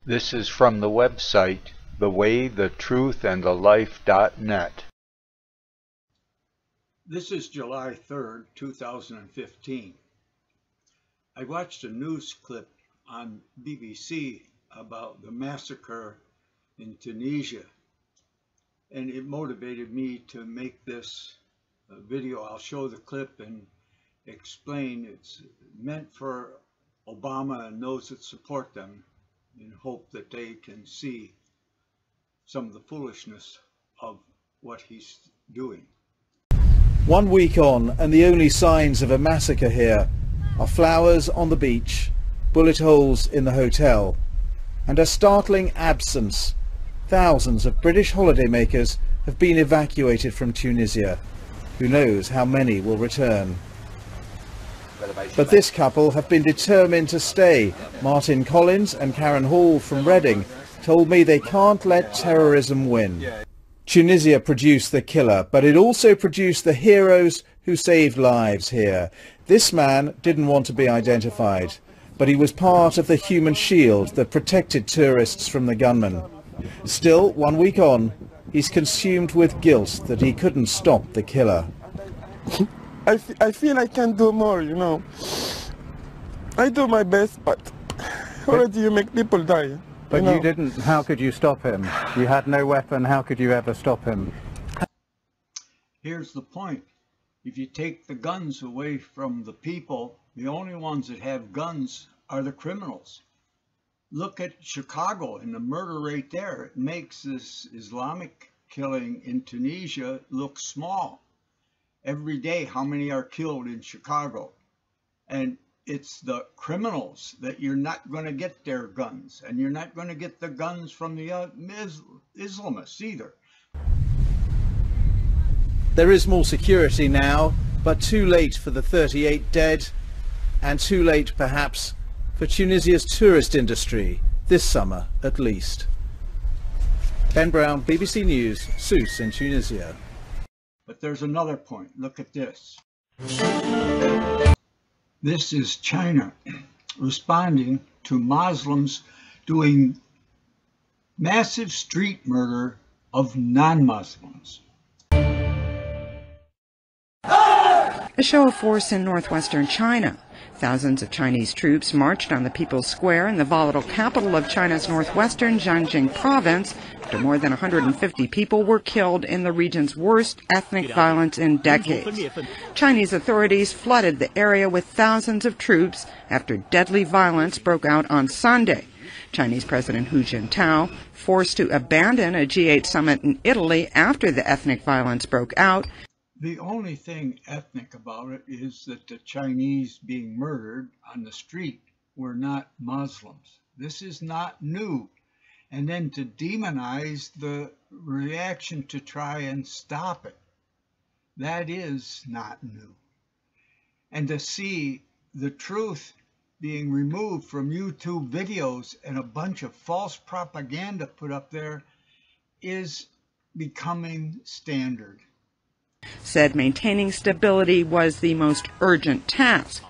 This is from the website thewaythetruthandthelife.net. This is July 3rd, 2015. I watched a news clip on BBC about the massacre in Tunisia, and it motivated me to make this video. I'll show the clip and explain. It's meant for Obama and those that support them, in hope that they can see some of the foolishness of what he's doing. 1 week on, and the only signs of a massacre here are flowers on the beach, bullet holes in the hotel, and a startling absence. Thousands of British holidaymakers have been evacuated from Tunisia. Who knows how many will return? But this couple have been determined to stay. Martin Collins and Karen Hall from Reading told me they can't let terrorism win. Tunisia produced the killer, but it also produced the heroes who saved lives here. This man didn't want to be identified, but he was part of the human shield that protected tourists from the gunmen. Still, 1 week on, he's consumed with guilt that he couldn't stop the killer. I feel I can do more, you know. I do my best, but already you make people die. But you didn't. How could you stop him? You had no weapon. How could you ever stop him? Here's the point. If you take the guns away from the people, the only ones that have guns are the criminals. Look at Chicago and the murder rate there. It makes this Islamic killing in Tunisia look small. Every day, how many are killed in Chicago? And it's the criminals that you're not going to get their guns, and you're not going to get the guns from the Islamists either. There is more security now, but too late for the 38 dead, and too late perhaps for Tunisia's tourist industry, this summer at least. Ben Brown, BBC News, Sousse in Tunisia. But there's another point. Look at this. This is China responding to Muslims doing massive street murder of non-Muslims. A show of force in northwestern China. Thousands of Chinese troops marched on the People's Square in the volatile capital of China's northwestern Jiangxing province after more than 150 people were killed in the region's worst ethnic violence in decades. Chinese authorities flooded the area with thousands of troops after deadly violence broke out on Sunday. Chinese President Hu Jintao, forced to abandon a G8 summit in Italy after the ethnic violence broke out. The only thing ethnic about it is that the Chinese being murdered on the street were not Muslims. This is not new. And then to demonize the reaction to try and stop it, that is not new. And to see the truth being removed from YouTube videos and a bunch of false propaganda put up there is becoming standard. Said maintaining stability was the most urgent task.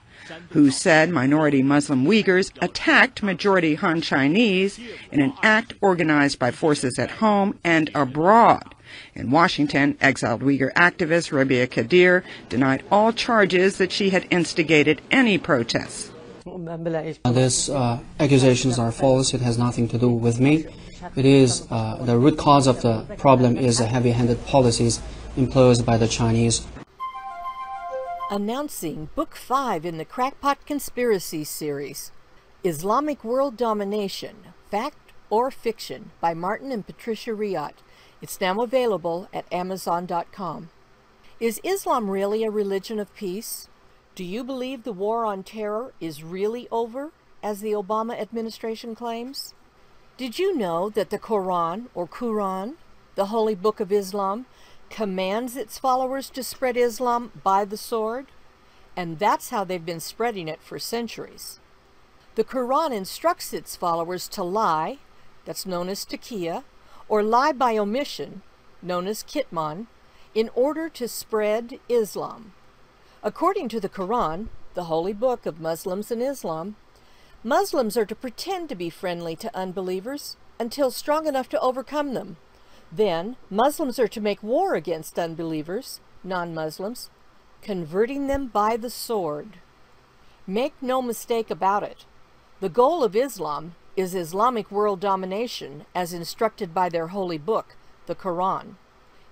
Who said minority Muslim Uyghurs attacked majority Han Chinese in an act organized by forces at home and abroad. In Washington, exiled Uyghur activist Rabia Kadir denied all charges that she had instigated any protests. These accusations are false. It has nothing to do with me. It is the root cause of the problem is heavy-handed policies imposed by the Chinese. Announcing Book 5 in the Crackpot Conspiracy series, Islamic World Domination, Fact or Fiction by Martin and Patricia Riot. It's now available at Amazon.com. Is Islam really a religion of peace? Do you believe the war on terror is really over, as the Obama administration claims? Did you know that the Quran, or Quran, the holy book of Islam, commands its followers to spread Islam by the sword? And that's how they've been spreading it for centuries. The Quran instructs its followers to lie, that's known as taqiyya, or lie by omission, known as kitman, in order to spread Islam. According to the Quran, the holy book of Muslims and Islam, Muslims are to pretend to be friendly to unbelievers until strong enough to overcome them. Then, Muslims are to make war against unbelievers, non-Muslims, converting them by the sword. Make no mistake about it. The goal of Islam is Islamic world domination as instructed by their holy book, the Quran.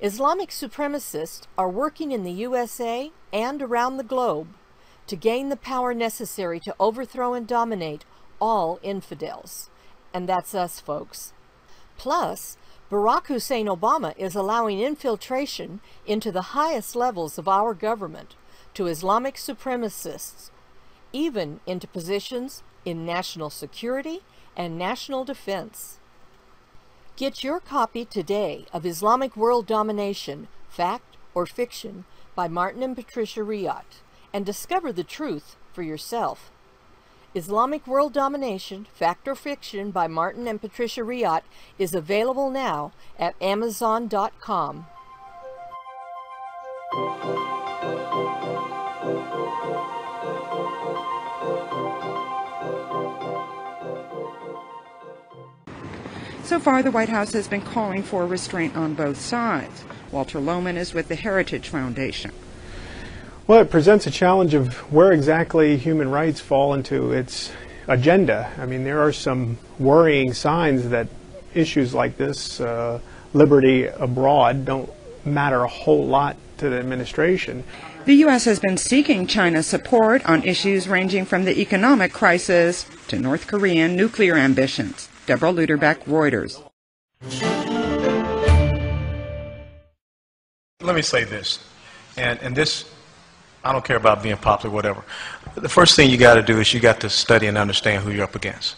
Islamic supremacists are working in the USA and around the globe to gain the power necessary to overthrow and dominate all infidels. And that's us, folks. Plus, Barack Hussein Obama is allowing infiltration into the highest levels of our government to Islamic supremacists, even into positions in national security and national defense. Get your copy today of Islamic World Domination, Fact or Fiction by Martin and Patricia Riot, and discover the truth for yourself. Islamic World Domination, Fact or Fiction by Martin and Patricia Riot is available now at Amazon.com. So far, the White House has been calling for restraint on both sides. Walter Lohman is with the Heritage Foundation. Well, it presents a challenge of where exactly human rights fall into its agenda. I mean, there are some worrying signs that issues like this, liberty abroad, don't matter a whole lot to the administration. The U.S. has been seeking China's support on issues ranging from the economic crisis to North Korean nuclear ambitions. Deborah Luderbeck, Reuters. Let me say this, and this, I don't care about being popular or whatever. The first thing you got to do is you got to study and understand who you're up against.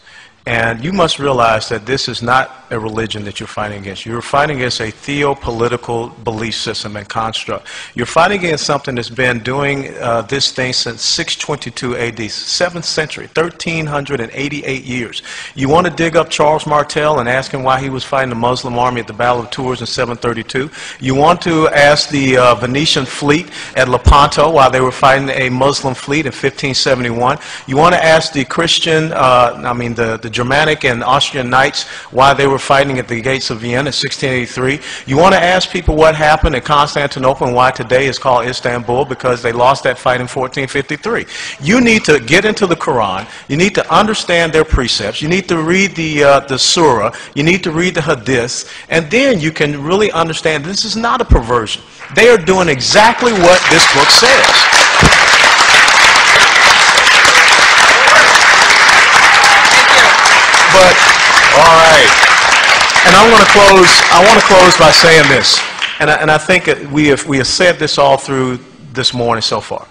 And you must realize that this is not a religion that you're fighting against. You're fighting against a theopolitical belief system and construct. You're fighting against something that's been doing this thing since 622 AD, 7th century, 1388 years. You want to dig up Charles Martel and ask him why he was fighting the Muslim army at the Battle of Tours in 732. You want to ask the Venetian fleet at Lepanto while they were fighting a Muslim fleet in 1571. You want to ask the Christian, the Germanic and Austrian knights why they were fighting at the gates of Vienna in 1683. You want to ask people what happened in Constantinople and why today is called Istanbul, because they lost that fight in 1453. You need to get into the Quran. You need to understand their precepts. You need to read the Surah. You need to read the Hadiths. And then you can really understand this is not a perversion. They are doing exactly what this book says. But, all right, and I want to close by saying this, and I think we have said this all through this morning so far.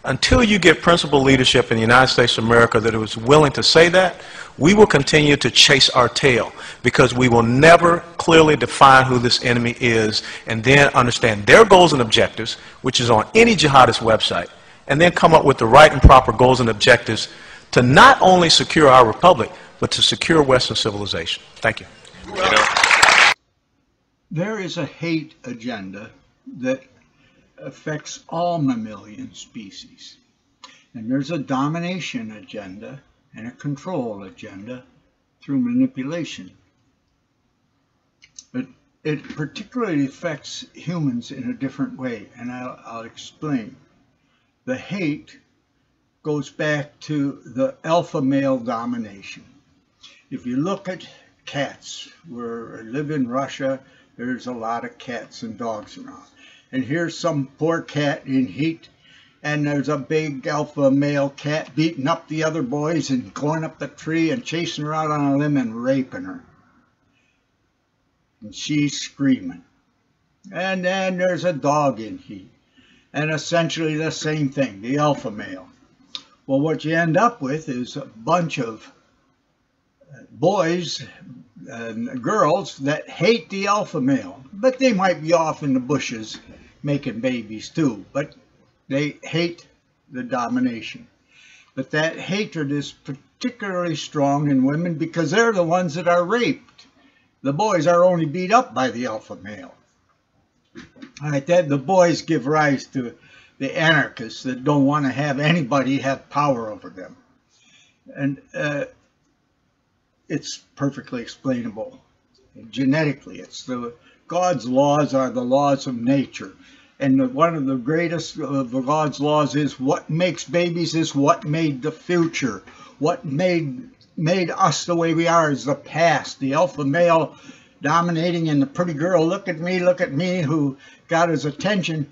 Until you get principled leadership in the United States of America that is willing to say that, we will continue to chase our tail, because we will never clearly define who this enemy is and then understand their goals and objectives, which is on any jihadist website, and then come up with the right and proper goals and objectives to not only secure our republic, but to secure Western civilization. Thank you. There is a hate agenda that affects all mammalian species. And there's a domination agenda and a control agenda through manipulation. But it particularly affects humans in a different way, and I'll explain. The hate goes back to the alpha male domination. If you look at cats, where I live in Russia, there's a lot of cats and dogs around. And here's some poor cat in heat, and there's a big alpha male cat beating up the other boys and going up the tree and chasing her out on a limb and raping her. And she's screaming. And then there's a dog in heat, and essentially the same thing, the alpha male. Well, what you end up with is a bunch of boys and girls that hate the alpha male, but they might be off in the bushes making babies too, but they hate the domination. But that hatred is particularly strong in women because they're the ones that are raped. The boys are only beat up by the alpha male. All right, the boys give rise to the anarchists that don't want to have anybody have power over them. And it's perfectly explainable. Genetically, God's laws are the laws of nature. And one of the greatest of the God's laws is what makes babies is what made the future. What made us the way we are is the past. The alpha male dominating and the pretty girl, look at me, who got his attention.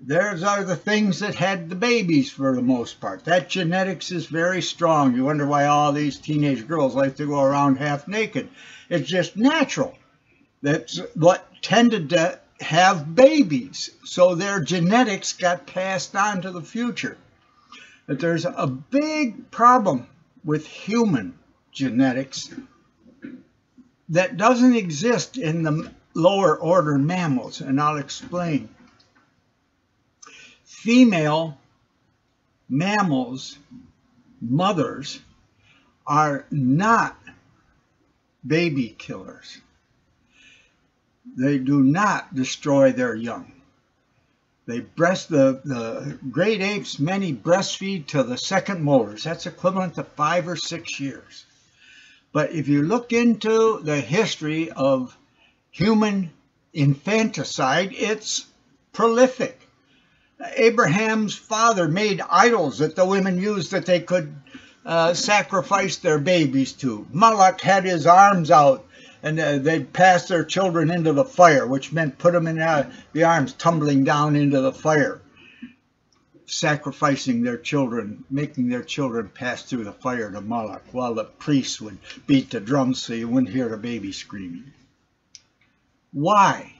Those are the things that had the babies for the most part. That genetics is very strong. You wonder why all these teenage girls like to go around half naked. It's just natural. That's what tended to have babies. So their genetics got passed on to the future. But there's a big problem with human genetics that doesn't exist in the lower order mammals, and I'll explain. Female mammals, mothers, are not baby killers. They do not destroy their young. They the great apes, many breastfeed till the second molars. That's equivalent to 5 or 6 years. But if you look into the history of human infanticide, it's prolific. Abraham's father made idols that the women used that they could sacrifice their babies to. Moloch had his arms out, and they'd pass their children into the fire, which meant put them in the arms tumbling down into the fire, sacrificing their children, making their children pass through the fire to Moloch, while the priests would beat the drums so you wouldn't hear the baby screaming. Why?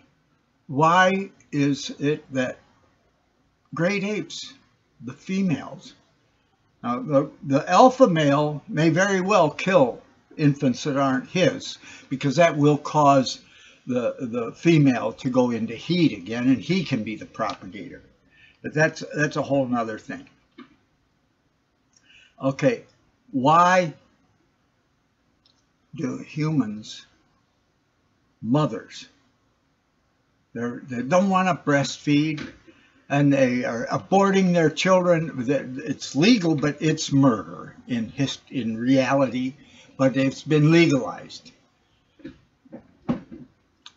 Why is it that great apes, the females, now the alpha male may very well kill infants that aren't his, because that will cause the female to go into heat again, and he can be the propagator. But that's a whole nother thing. Okay, why do humans, mothers, they don't want to breastfeed, and they are aborting their children? It's legal, but it's murder in reality, but it's been legalized.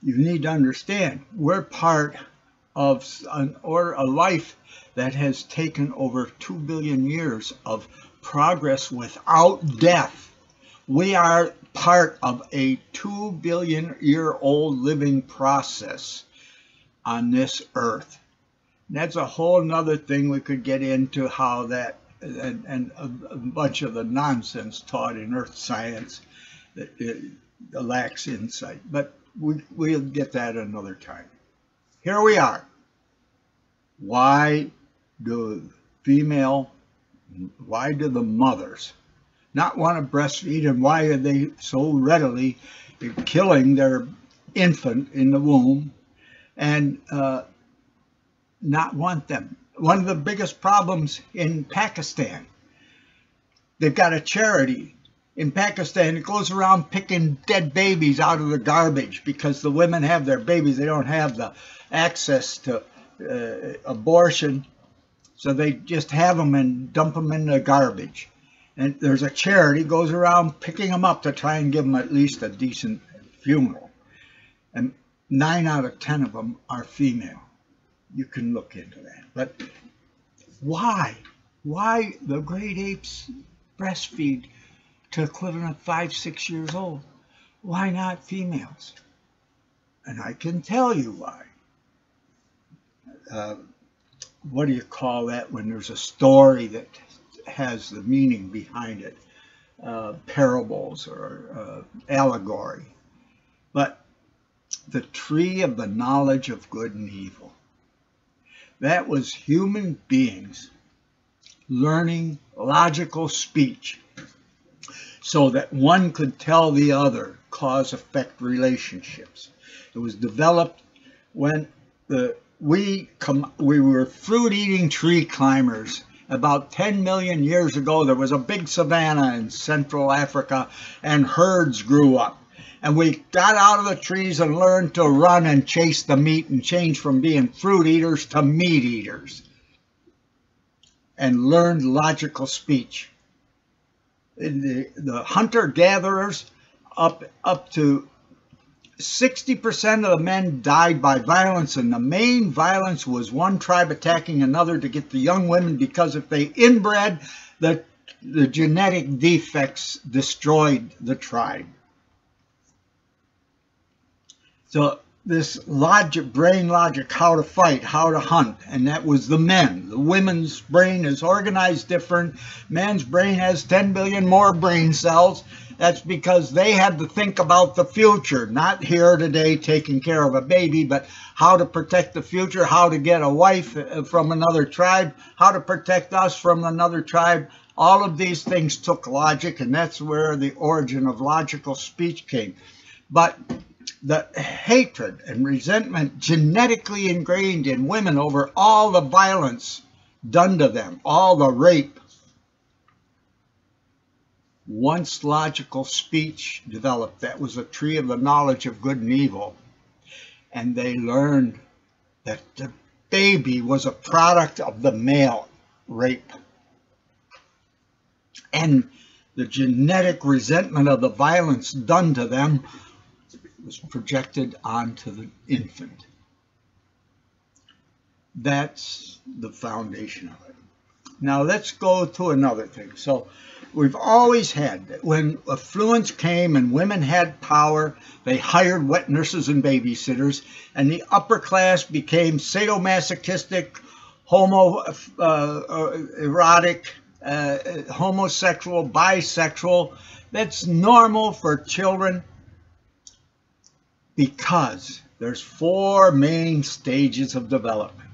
You need to understand, we're part of a life that has taken over 2 billion years of progress without death. We are part of a 2 billion year old living process on this earth. And that's a whole nother thing we could get into, how that and a bunch of the nonsense taught in earth science that lacks insight. But we'll get that another time. Here we are. Why do the mothers not want to breastfeed, and why are they so readily killing their infant in the womb and not want them? One of the biggest problems in Pakistan, they've got a charity in Pakistan that goes around picking dead babies out of the garbage, because the women have their babies. They don't have the access to abortion, so they just have them and dump them in the garbage. And there's a charity goes around picking them up to try and give them at least a decent funeral. And 9 out of 10 of them are female. You can look into that. But why? Why the great apes breastfeed to equivalent of 5, 6 years old? Why not females? And I can tell you why. What do you call that when there's a story that has the meaning behind it? Parables or allegory. But the tree of the knowledge of good and evil. That was human beings learning logical speech so that one could tell the other cause-effect relationships. It was developed when we were fruit-eating tree climbers. About 10 million years ago, there was a big savanna in Central Africa, and herds grew up. And we got out of the trees and learned to run and chase the meat, and change from being fruit eaters to meat eaters. And learned logical speech. the hunter-gatherers, up to 60% of the men died by violence, and the main violence was one tribe attacking another to get the young women, because if they inbred, the genetic defects destroyed the tribe. So this logic, brain logic, how to fight, how to hunt, and that was the men. The women's brain is organized different. Man's brain has 10 billion more brain cells. That's because they had to think about the future, not here today taking care of a baby, but how to protect the future, how to get a wife from another tribe, how to protect us from another tribe. All of these things took logic, and that's where the origin of logical speech came. But the hatred and resentment genetically ingrained in women over all the violence done to them, all the rape. Once logical speech developed, that was a tree of the knowledge of good and evil. And they learned that the baby was a product of the male rape. And the genetic resentment of the violence done to them was projected onto the infant. That's the foundation of it. Now let's go to another thing. So we've always had that when affluence came and women had power, they hired wet nurses and babysitters, and the upper class became sadomasochistic, erotic, homosexual, bisexual. That's normal for children, because there's 4 main stages of development.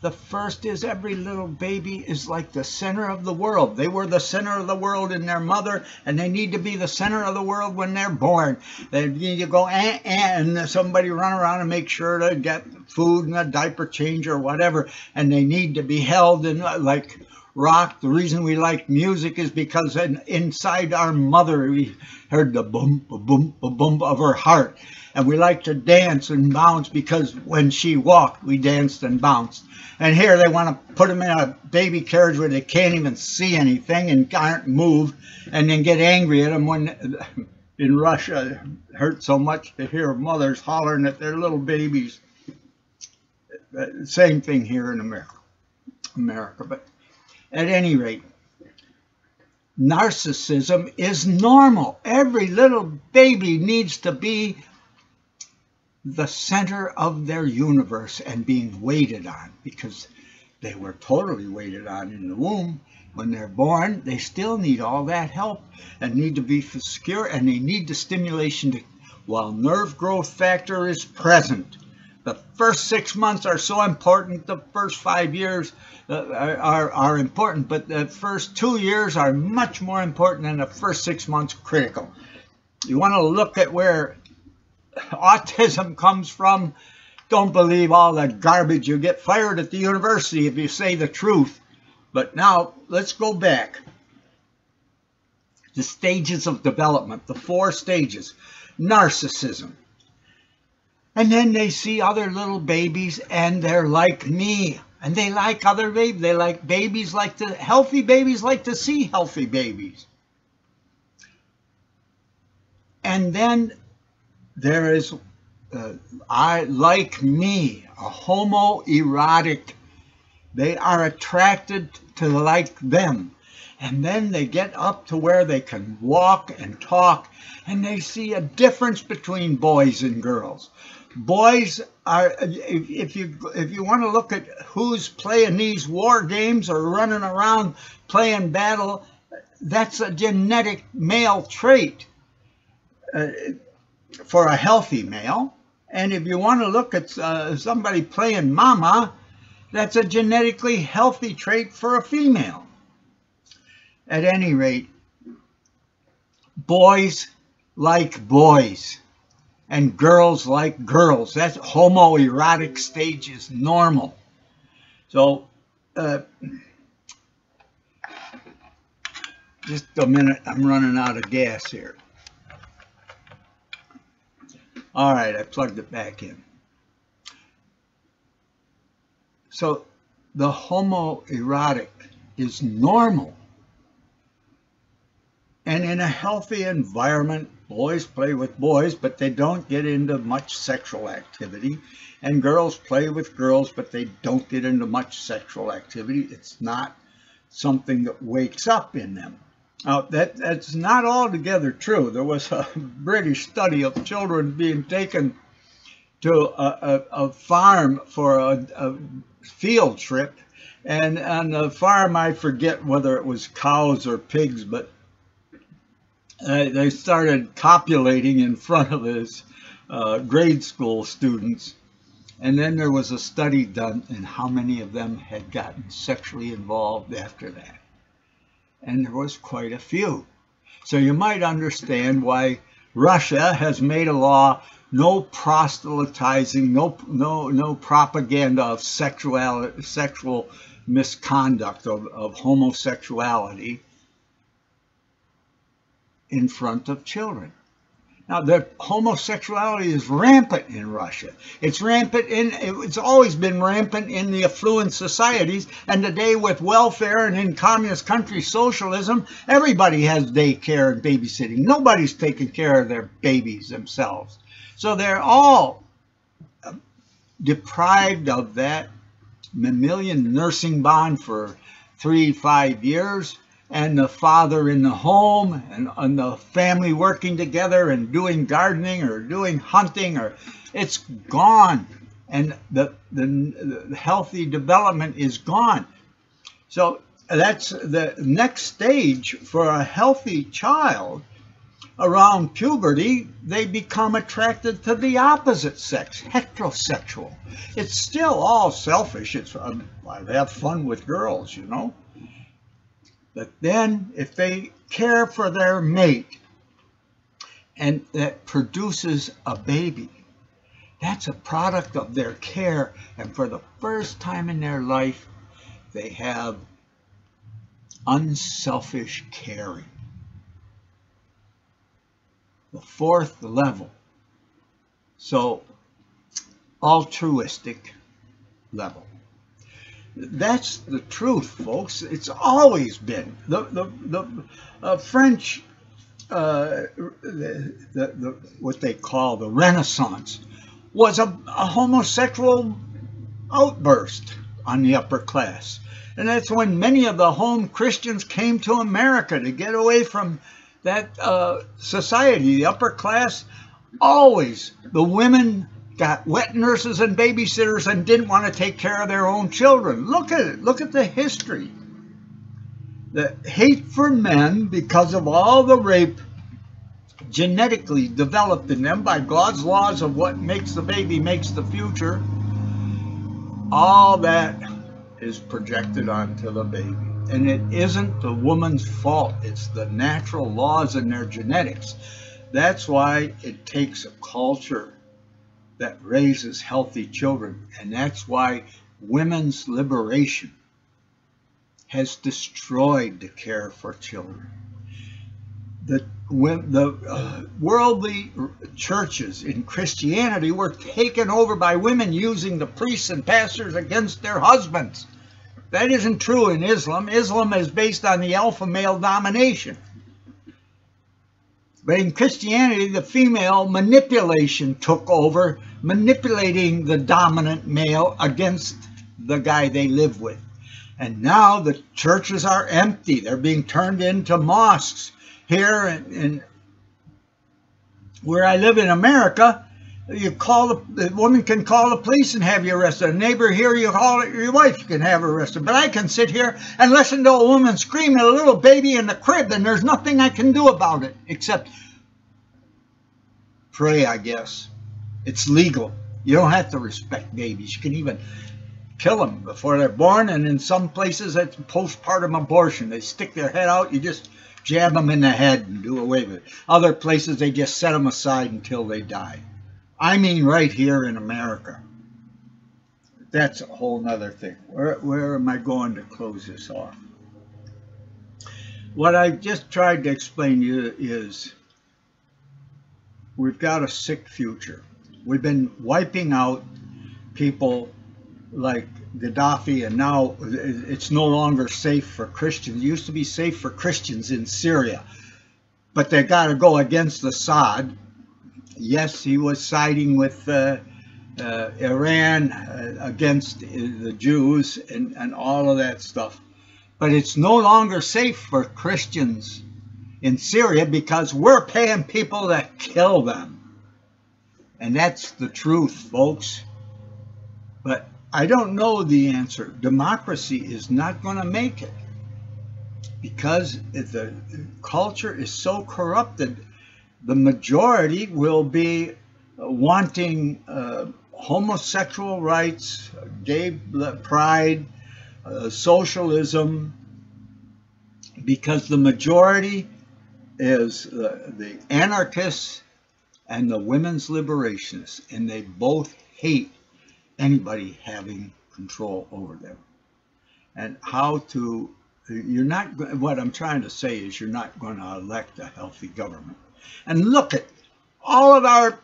The first is every little baby is like the center of the world. They were the center of the world in their mother, and they need to be the center of the world when they're born. They need to go and somebody run around and make sure to get food and a diaper change or whatever, and they need to be held and like rock. The reason we like music is because inside our mother we heard the boom, boom, boom of her heart. And we like to dance and bounce because when she walked, we danced and bounced. And here they want to put them in a baby carriage where they can't even see anything and can't move, and then get angry at them when in Russia it hurt so much to hear mothers hollering at their little babies. Same thing here in America. But at any rate, narcissism is normal. Every little baby needs to be the center of their universe and being waited on, because they were totally waited on in the womb. When they're born, they still need all that help and need to be secure, and they need the stimulation while nerve growth factor is present. The first 6 months are so important. The first 5 years are important, but the first 2 years are much more important, and the first 6 months critical. You want to look at where autism comes from. Don't believe all that garbage. You get fired at the university if you say the truth. But now let's go back. The stages of development, the 4 stages. Narcissism. And then they see other little babies and they're like me. And they like other babies. They like babies, healthy babies like to see healthy babies. And then there is, like me, a homoerotic. They are attracted to like them. And then they get up to where they can walk and talk, and they see a difference between boys and girls. Boys are, if you want to look at who's playing these war games or running around playing battle, that's a genetic male trait. For a healthy male. And if you want to look at somebody playing mama, that's a genetically healthy trait for a female. At any rate, boys like boys and girls like girls. That homoerotic stage is normal. So just a minute, I'm running out of gas here. All right, I plugged it back in. So the homoerotic is normal. a healthy environment, boys play with boys, but they don't get into much sexual activity. And girls play with girls, but they don't get into much sexual activity. It's not something that wakes up in them. Now, that's not altogether true. There was a British study of children being taken to a farm for a field trip. And on the farm, I forget whether it was cows or pigs, but they started copulating in front of his grade school students. And then there was a study done in how many of them had gotten sexually involved after that. And there was quite a few. So you might understand why Russia has made a law, no proselytizing, no propaganda of sexual misconduct, of homosexuality in front of children. Now, the homosexuality is rampant in Russia. It's always been rampant in the affluent societies, and today with welfare and in communist countries, socialism, everybody has daycare and babysitting. Nobody's taking care of their babies themselves. So they're all deprived of that mammalian nursing bond for 3-5 years. And the father in the home and the family working together and doing gardening or doing hunting, or it's gone. And the healthy development is gone. So that's the next stage for a healthy child. Around puberty, they become attracted to the opposite sex, heterosexual. It's still all selfish. It's I have fun with girls, you know. But then if they care for their mate and that produces a baby, that's a product of their care. And for the first time in their life, they have unselfish caring. The fourth level. So altruistic level. That's the truth, folks. It's always been. The French, what they call the Renaissance, was a homosexual outburst on the upper class. And that's when many of the home Christians came to America to get away from that society. The upper class, always, the women got wet nurses and babysitters and didn't want to take care of their own children. Look at it. Look at the history. The hate for men, because of all the rape genetically developed in them by God's laws of what makes the baby makes the future, all that is projected onto the baby. And it isn't the woman's fault. It's the natural laws in their genetics. That's why it takes a culture that raises healthy children. And that's why women's liberation has destroyed the care for children. The worldly churches in Christianity were taken over by women using the priests and pastors against their husbands. That isn't true in Islam. Islam is based on the alpha male domination. But in Christianity, the female manipulation took over, manipulating the dominant male against the guy they live with. And now the churches are empty. They're being turned into mosques. Here in where I live in America, the woman can call the police and have you arrested. A neighbor here, you call it your wife, you can have her arrested. But I can sit here and listen to a woman scream at a little baby in the crib, and there's nothing I can do about it except pray, I guess. It's legal. You don't have to respect babies. You can even kill them before they're born, and in some places it's postpartum abortion. They stick their head out, you just jab them in the head and do away with it. Other places they just set them aside until they die. I mean right here in America. That's a whole nother thing. Where am I going to close this off? What I just tried to explain to you is we've got a sick future. We've been wiping out people like Gaddafi, and now it's no longer safe for Christians. It used to be safe for Christians in Syria. but they got to go against Assad. Yes, he was siding with Iran against the Jews and all of that stuff. But it's no longer safe for Christians in Syria because we're paying people to kill them. And that's the truth, folks. But I don't know the answer. Democracy is not going to make it because the culture is so corrupted. The majority will be wanting homosexual rights, gay pride, socialism, because the majority is the anarchists and the women's liberationists, and they both hate anybody having control over them. And you're not, what I'm trying to say is you're not going to elect a healthy government. And look at all of our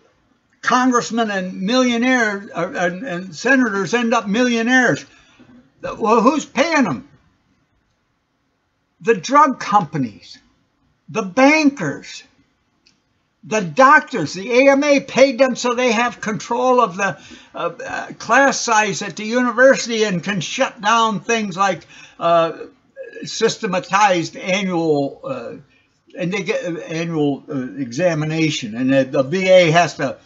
congressmen and millionaires and senators end up millionaires. Well, who's paying them? The drug companies, the bankers, the doctors. The AMA paid them so they have control of the class size at the university and can shut down things like systematized annual and they get annual examination, and the VA has to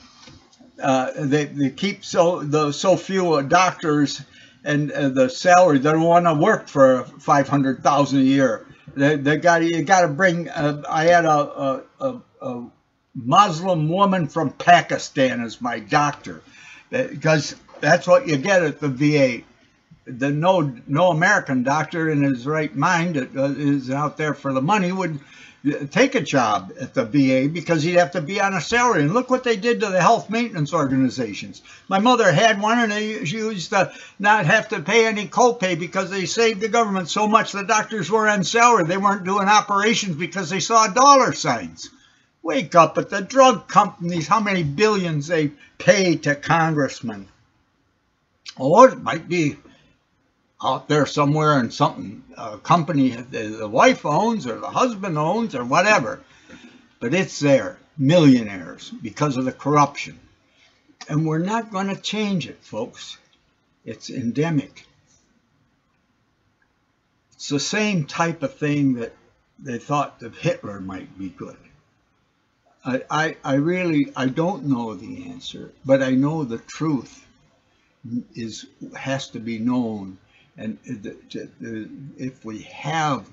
they keep so few doctors, and the salary, they don't want to work for $500,000 a year. You got to bring. I had a Muslim woman from Pakistan as my doctor, because that's what you get at the VA. No American doctor in his right mind that is out there for the money would take a job at the VA because he'd have to be on a salary. And look what they did to the health maintenance organizations. My mother had one, and she used to not have to pay any copay because they saved the government so much the doctors were on salary. They weren't doing operations because they saw dollar signs. Wake up at the drug companies, how many billions they pay to congressmen. Or it might be out there somewhere in something, a company the wife owns or the husband owns or whatever. But it's there, millionaires, because of the corruption. And we're not going to change it, folks. It's endemic. It's the same type of thing that they thought that Hitler might be good. I don't know the answer, but I know the truth has to be known. And if we have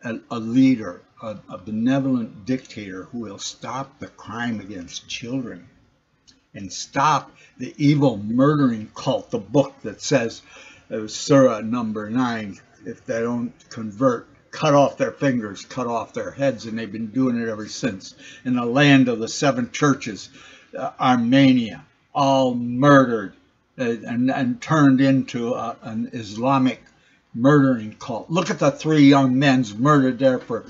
a leader, a benevolent dictator who will stop the crime against children and stop the evil murdering cult, the book that says, Surah number 9, if they don't convert, cut off their fingers, cut off their heads, and they've been doing it ever since. In the land of the 7 churches, Armenia, all murdered and turned into an Islamic murdering cult. Look at the 3 young men murdered there for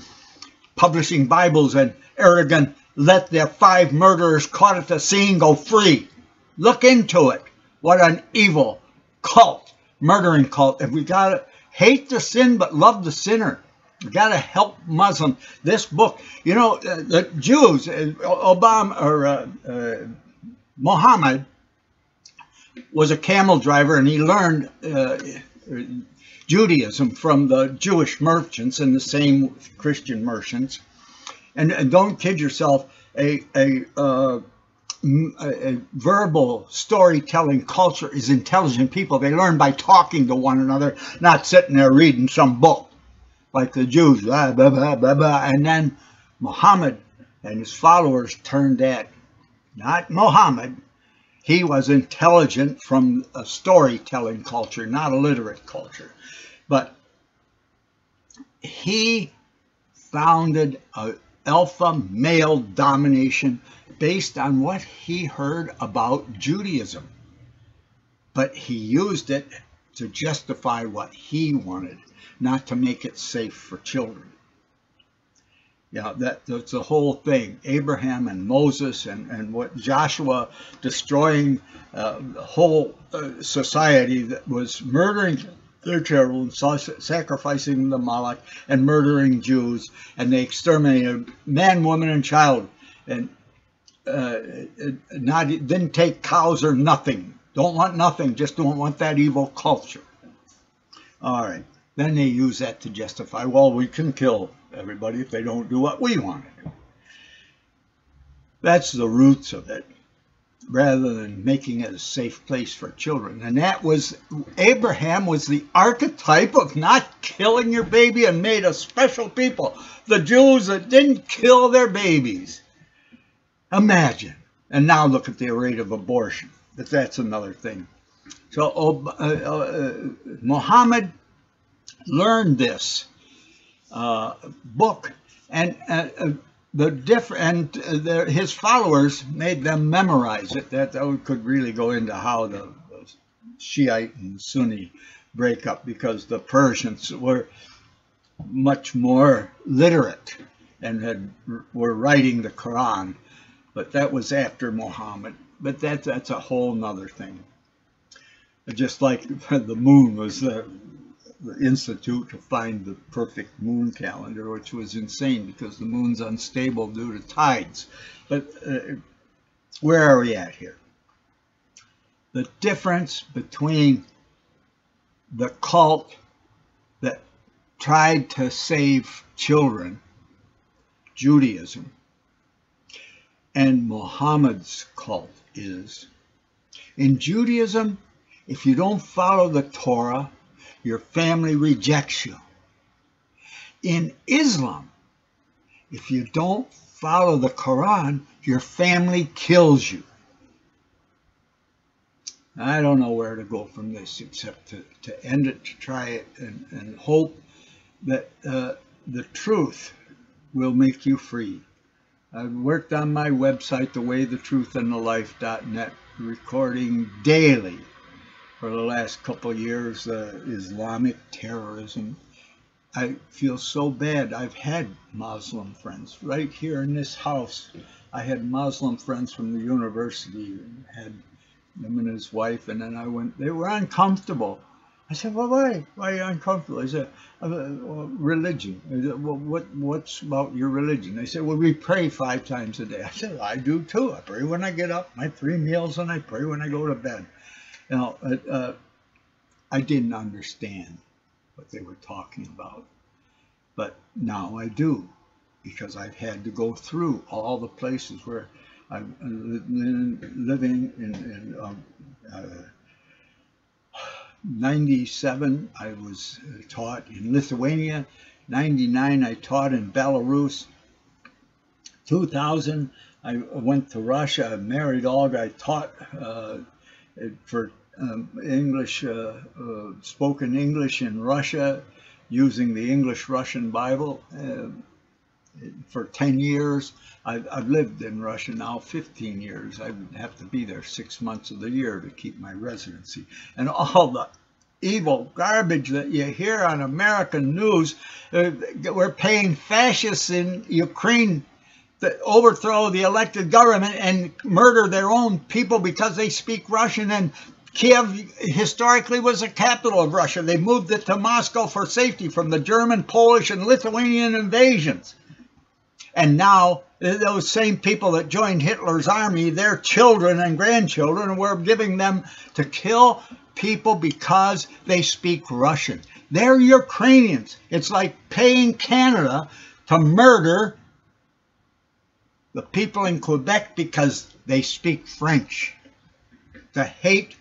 publishing Bibles, and Aragon let their 5 murderers caught at the scene go free. Look into it. What an evil cult, murdering cult. And we got to hate the sin but love the sinner. We got to help Muslims. This book, you know, the Jews, Muhammad was a camel driver, and he learned Judaism from the Jewish merchants and the same Christian merchants. And don't kid yourself, a verbal storytelling culture is intelligent people. They learn by talking to one another, not sitting there reading some book like the Jews. Blah, blah, blah, blah, blah. And then Muhammad and his followers turned that. Not Muhammad. He was intelligent from a storytelling culture, not a literate culture. But he founded an alpha male domination based on what he heard about Judaism. But he used it to justify what he wanted, not to make it safe for children. Yeah, that's the whole thing. Abraham and Moses and what Joshua destroying the whole society that was murdering their children, sacrificing the Moloch and murdering Jews, and they exterminated man, woman, and child, and didn't take cows or nothing. Don't want nothing, just don't want that evil culture. All right, then they use that to justify, well, we can kill everybody if they don't do what we want to do. That's the roots of it, rather than making it a safe place for children. And that was, Abraham was the archetype of not killing your baby and made a special people. The Jews that didn't kill their babies. Imagine. And now look at the rate of abortion. But that's another thing. So Muhammad learned this book, and his followers made them memorize it. That could really go into how the Shiite and Sunni break up, because the Persians were much more literate and were writing the Quran, but that was after Muhammad. But that's a whole nother thing. Just like the moon was the institute to find the perfect moon calendar, which was insane because the moon's unstable due to tides. But where are we at here? The difference between the cult that tried to save children, Judaism, and Muhammad's cult is, in Judaism, if you don't follow the Torah, your family rejects you. In Islam, if you don't follow the Quran, your family kills you. I don't know where to go from this except to end it, to try it, and hope that the truth will make you free. I've worked on my website, thewaythetruthandthelife.net, recording daily for the last couple of years, Islamic terrorism. I feel so bad. I've had Muslim friends right here in this house. I had Muslim friends from the university, had him and his wife, and then they were uncomfortable. I said, well, why are you uncomfortable? I said, religion. I said, well, what's about your religion? They said, well, we pray 5 times a day. I said, well, I do too. I pray when I get up, my 3 meals, and I pray when I go to bed. You know, I didn't understand what they were talking about, but now I do, because I've had to go through all the places where I'm living in 97, I was taught in Lithuania. 99, I taught in Belarus. 2000, I went to Russia. I married Olga. I taught for English, spoken English in Russia, using the English-Russian Bible for 10 years. I've lived in Russia now 15 years. I have to be there 6 months of the year to keep my residency. And all the evil garbage that you hear on American news, we're paying fascists in Ukraine to overthrow the elected government and murder their own people because they speak Russian. And Kiev historically was the capital of Russia. They moved it to Moscow for safety from the German, Polish, and Lithuanian invasions. And now those same people that joined Hitler's army, their children and grandchildren, were giving them to kill people because they speak Russian. They're Ukrainians. It's like paying Canada to murder the people in Quebec because they speak French. The hate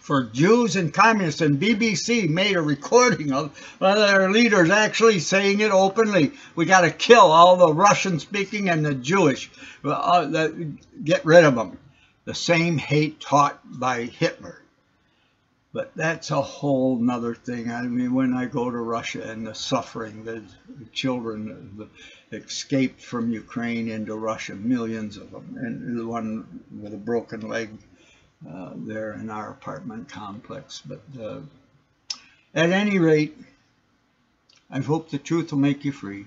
for Jews and communists, and BBC made a recording of one of their leaders actually saying it openly. We got to kill all the Russian speaking and the Jewish. Get rid of them. The same hate taught by Hitler. But that's a whole nother thing. I mean, when I go to Russia and the suffering, the children escaped from Ukraine into Russia, millions of them, and the one with a broken leg there in our apartment complex. But at any rate, I hope the truth will make you free.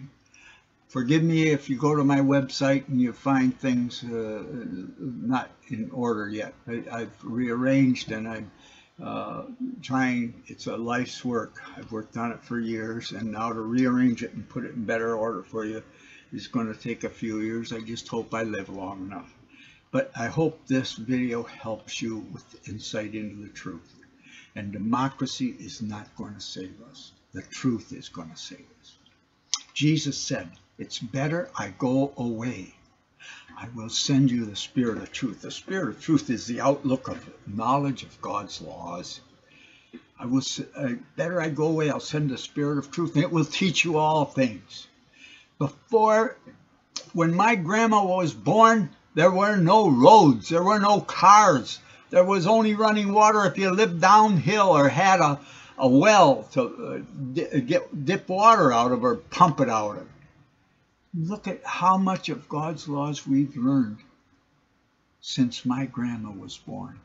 Forgive me if you go to my website and you find things not in order yet. I've rearranged and I'm It's a life's work. I've worked on it for years, and now to rearrange it and put it in better order for you is going to take a few years. I just hope I live long enough. But I hope this video helps you with insight into the truth. And democracy is not going to save us. The truth is going to save us. Jesus said, "It's better I go away. I will send you the Spirit of truth." The Spirit of truth is the outlook of knowledge of God's laws. Better I go away, I'll send the Spirit of truth, and it will teach you all things. When my grandma was born, there were no roads, there were no cars. There was only running water if you lived downhill or had a well to dip water out of or pump it out of. Look at how much of God's laws we've learned since my grandma was born.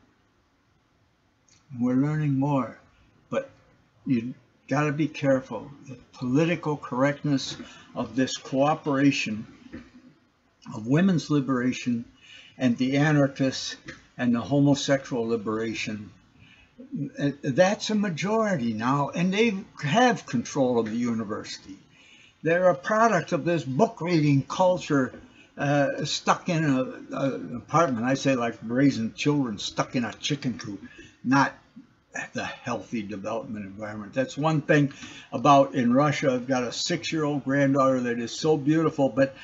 And we're learning more, but you got to be careful. The political correctness of this cooperation of women's liberation and the anarchists and the homosexual liberation, that's a majority now, and they have control of the university. They're a product of this book reading culture, stuck in an apartment. I say like raising children stuck in a chicken coop, not the healthy development environment. That's one thing about in Russia. I've got a 6-year-old granddaughter that is so beautiful, but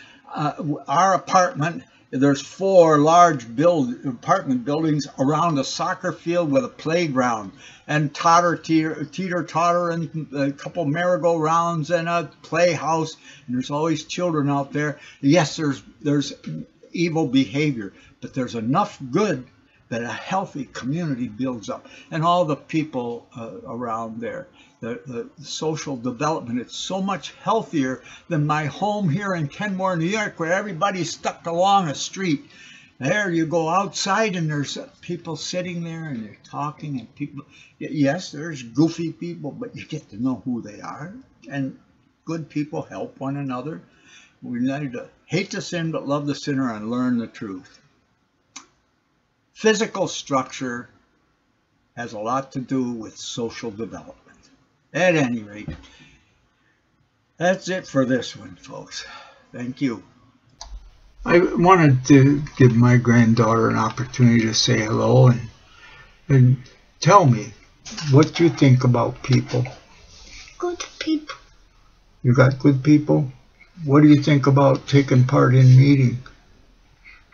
our apartment, there's 4 large apartment buildings around a soccer field with a playground and teeter-totter and a couple merry-go-rounds and a playhouse, and there's always children out there. Yes, there's evil behavior, but there's enough good that a healthy community builds up, and all the people around there. The social development, it's so much healthier than my home here in Kenmore, New York, where everybody's stuck along a street. There you go outside and there's people sitting there and they're talking, and people, yes, there's goofy people, but you get to know who they are, and good people help one another. We need to hate the sin but love the sinner and learn the truth. Physical structure has a lot to do with social development. At any rate, that's it for this one, folks. Thank you. I wanted to give my granddaughter an opportunity to say hello and tell me what you think about people. Good people. You got good people? What do you think about taking part in meeting?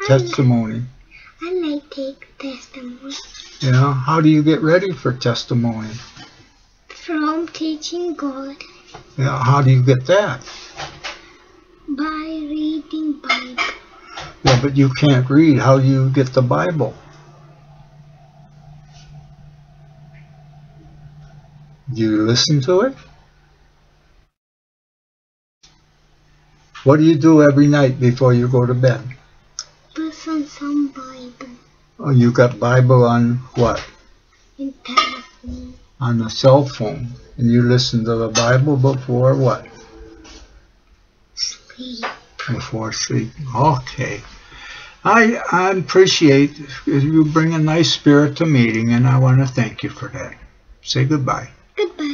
Testimony. I like take testimony. Yeah, how do you get ready for testimony? From teaching God. Yeah, how do you get that? By reading Bible. Yeah, but you can't read. How do you get the Bible? Do you listen to it? What do you do every night before you go to bed? Listen some Bible. Oh, you got Bible on what? In telephone. On the cell phone. And you listen to the Bible before what? Sleep. Before sleep. Okay. I appreciate you bring a nice spirit to meeting, and I want to thank you for that. Say goodbye. Goodbye.